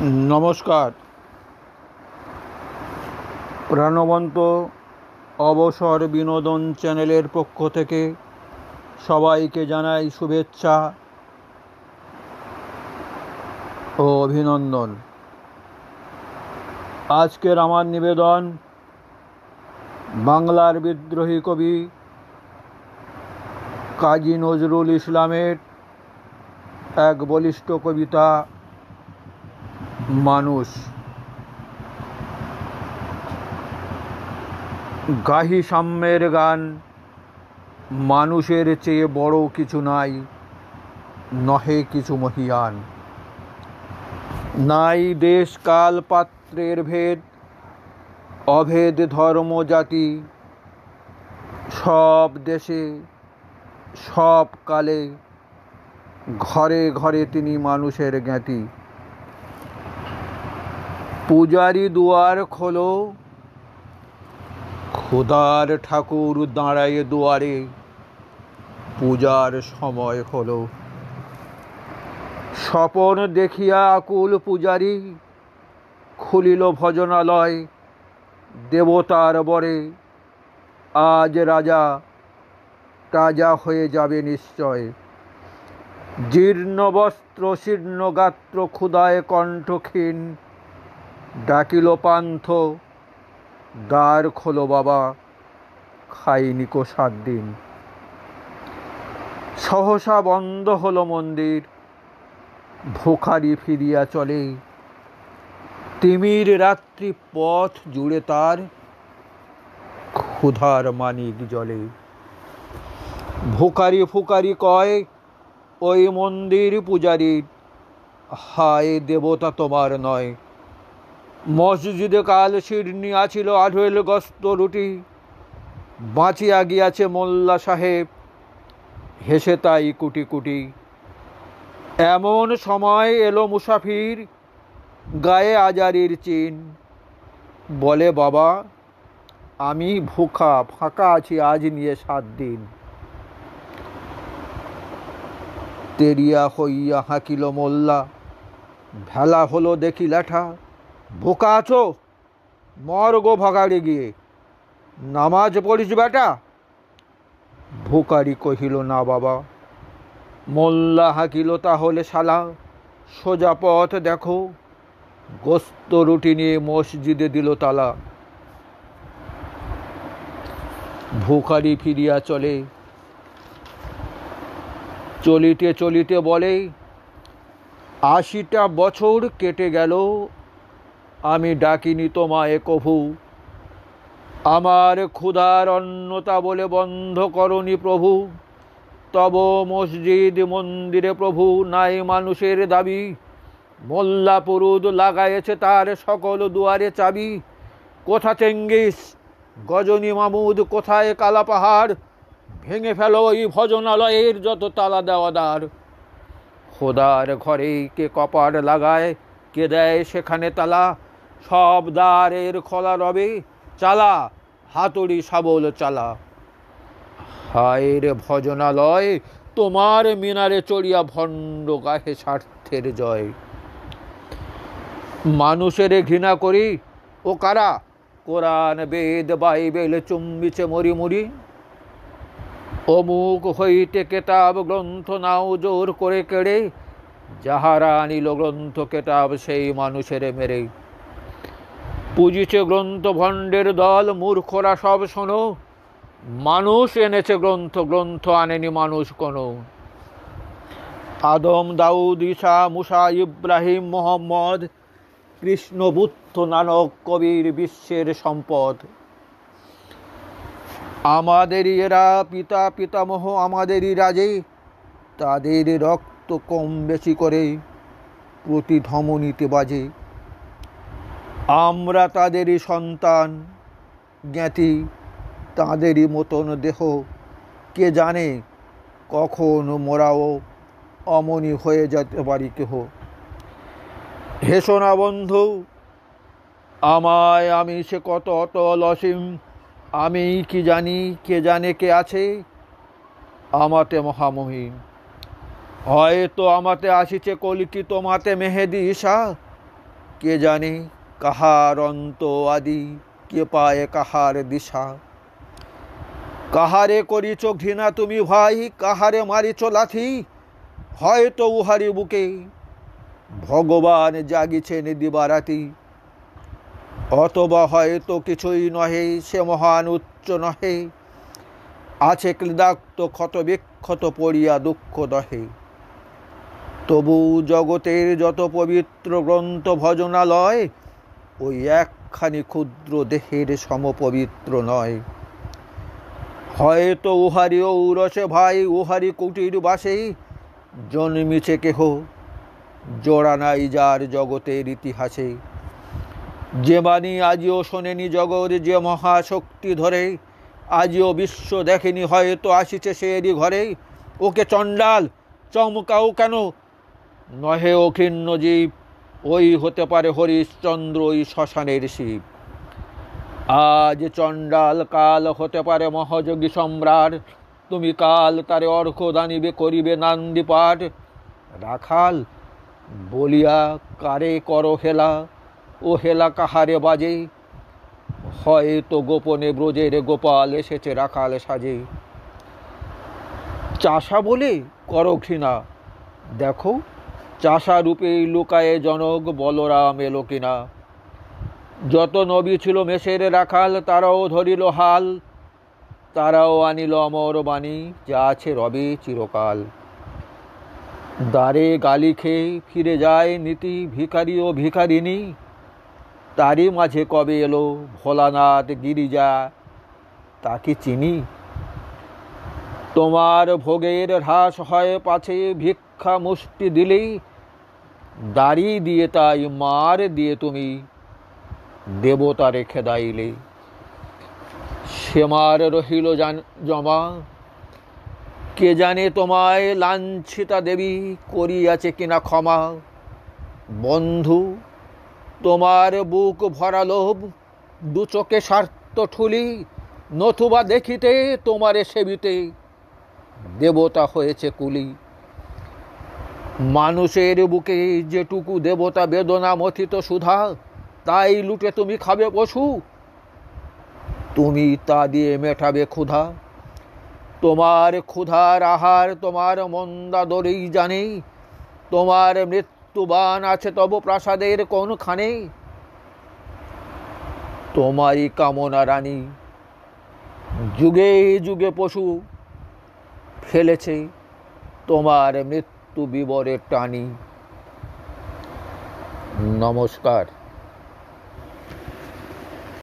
নমস্কার। প্রাণবন্ত অবসর বিনোদন চ্যানেলের পক্ষ থেকে সবাইকে জানাই শুভেচ্ছা ও অভিনন্দন। আজকের আমার নিবেদন বাংলার বিদ্রোহী কবি কাজী নজরুল ইসলামের এক বলিষ্ঠ কবিতা মানুষ। গাহি সাম্যের গান, মানুষের চেয়ে বড় কিছু নাই, নহে কিছু মহিয়ান। নাই দেশ কাল পাত্রের ভেদ, অভেদ ধর্ম জাতি, সব দেশে সব কালে ঘরে ঘরে তিনি মানুষের জ্ঞাতি। পূজারি দুয়ার খোলো, খোদার ঠাকুর দাঁড়ায় দুয়ারে, পূজার সময় হলো। স্বপন দেখিয়া আকুল পূজারি, খুলিল ভজনালয়, দেবতার বরে আজ রাজা তাজা হয়ে যাবে নিশ্চয়। জীর্ণ বস্ত্র শীর্ণ গাত্র ক্ষুধায় কণ্ঠক্ষীণ, ডাকিল পান্থ দ্বার খোলো বাবা, খাইনি কো 7 দিন। সহসা বন্ধ হলো মন্দির, ভোখারি ফিরিয়া চলে। তিমির রাত্রি পথ জুড়ে তার, ক্ষুধার মানিক জলে। ভোখারি ফুকারি কয় ওই মন্দির পূজারীর, হায় দেবতা তোমার নয়। মসজিদে কাল শিরনি আছিল 18 গস্ত রুটি, বাঁচিয়া গিয়াছে মোল্লা সাহেব, হেসে তাই কুটি কুটি। এমন সময় এলো মুসাফির, গায়ে আজারির চিন, বলে বাবা আমি ভুখা ফাঁকা আছি আজ নিয়ে 7 দিন। তেরিয়া হইয়া হাঁকিল মোল্লা, ভেলা হলো দেখি লেঠা। বোকা আছো, মর গো ভগাড়ে গিয়ে, নামাজ পড়িস বেটা। ভোকারি কহিল না বাবা। মোল্লা হাঁকিল তাহলে শালা, সোজা পথ দেখো। গোস্ত রুটি নিয়ে মসজিদে দিল তালা। ভোকারি ফিরিয়া চলে, চলিতে চলিতে বলে 80টা বছর কেটে গেল, আমি ডাকিনি তোমায় কভু। আমার ক্ষুধার অন্নতা বলে বন্ধ করনি প্রভু। তব মসজিদ মন্দিরে প্রভু নাই মানুষের দাবি। মোল্লা পুরুদ লাগাইছে তার সকল দুয়ারে চাবি। কোথা চেঙ্গিস গজনী মামুদ, কোথায় কালা পাহাড়, ভেঙে ফেলো ওই ভজনালয়ের যত তালা দেওয়া দ্বার। খোদার ঘরে কে কপাট লাগায়, কে দেয় সেখানে তালা। সব দ্বারের খোলা রবে, চালা হাতুড়ি শাবল চালা। হায় রে ভজনালয়, তোমার মিনারে চড়িয়া ভণ্ড গাহে স্বার্থের জয়। মানুষের ঘৃণা করি ও কারা, কোরআন বেদ বাইবেল চুম্বিছে মরি মুড়ি। অমুক হইতে কেতাব গ্রন্থ নাও জোর করে কেড়ে, যাহারা আনিল গ্রন্থ কেতাব সেই মানুষের মেরে। পুজিছে গ্রন্থ ভণ্ডের দল, মূর্খরা সব শোনো। মানুষ এনেছে গ্রন্থ, গ্রন্থ আনেনি মানুষ কোনো। আদম দাউদ ঈসা মুসা ইব্রাহিম মোহাম্মদ, কৃষ্ণ বুদ্ধ নানক কবির বিশ্বের সম্পদ। আমাদেরই এরা পিতা পিতামহ, আমাদেরই রাজে, তাদের রক্ত কম বেশি করে প্রতি ধমনীতে বাজে। আমরা তাদেরই সন্তান জ্ঞাতি, তাঁদেরই মতন দেহ। কে জানে কখন মোরাও অমনি হয়ে যেতে পারি কেহ। হেসো না বন্ধু আমায়, আমি সে কত অটল অসীম। আমি কি জানি, কে জানে কে আছে আমাতে মহামহিম। হয়তো আমাতে আসিছে কলকি, তোমাতে মেহেদি ঈশা। কে জানে কাহার অন্ত আদি, কে পায় কাহার দিশা। কাহারে করিছ ঘৃণা তুমি ভাই, কাহারে মারিছ লাথি, হয়তো উহারি বুকে ভগবান জাগিছেন দিবারাতি। অথবা হয়তো কিছুই নহে, সে মহান উচ্চ নহে, আছে ক্লেদাক্ত ক্ষত বিক্ষত পড়িয়া দুঃখ দহে। তবু জগতের যত পবিত্র গ্রন্থ ভজনালয়, ওই একখানি ক্ষুদ্র দেহের সমপবিত্র নয়। হয়তো উহারি ঔরসে ভাই, উহারি কুটির বাসে জন্মিছে কেহ, জোড়া নাই যার জগতের ইতিহাসে। যে বাণী আজিও শোনেনি জগৎ, যে মহাশক্তি ধরে আজিও বিশ্ব দেখেনি, হয়তো আসিছে সেরই ঘরে। ওকে চণ্ডাল, চমকাও কেন, নহে অখিন্ন জীব, ওই হতে পারে হরিশ্চন্দ্র, ওই শ্মশানের শিব। আজ চণ্ডাল, কাল হতে পারে মহাযোগী সম্রাট, তুমি কাল তারে অর্ঘ দানিবে, করিবে নান্দি পাঠ। রাখাল বলিয়া কারে কর হেলা, ও হেলা কাহারে বাজে, হয়তো গোপনে ব্রজের গোপাল এসেছে রাখাল সাজে। চাষা বলে কর ঘৃণা, দেখো চাষা রূপেই লুকায়ে জনক, বলরাম এলো কিনা। যত নবী ছিল মেষের রাখাল, তারাও ধরিল হাল, তারাও আনিল অমর বাণী, যা আছে রবে চিরকাল। দ্বারে গালি খেয়ে ফিরে যায় নীতি, ভিখারি ও ভিখারিনী, তারই মাঝে কবে এলো ভোলানাথ গিরিজা, তাকে চিনি। তোমার ভোগের হ্রাস হয় পাছে, ভিক্ষা মুষ্টি দিলেই, দাড়ি দিয়ে তাই মার দিয়ে তুমি দেবতা রেখে দাইলে। সেমার রহিল জমা, কে জানে তোমায় লাঞ্ছিতা দেবী করিয়াছে কিনা ক্ষমা। বন্ধু তোমার বুক ভরা লোভ, দু চোখে স্বার্থ ঠুলি, নতুবা দেখিতে তোমারে সেবিতে দেবতা হয়েছে কুলি। মানুষের বুকে যেটুকু দেবতা বেদনা মথিত সুধা, তাই লুটে তুমি খাবে পশু, তুমি তা দিয়ে মেটাবে ক্ষুধা। তোমার ক্ষুধার আহার তোমার মন্দাদরেই জানে, তোমার মৃত্যুবান আছে তব প্রাসাদের কোনখানে। তোমারই কামনা রানী যুগে যুগে পশু ফেলেছে, তোমার মৃত্যু বিবরের টানি। নমস্কার।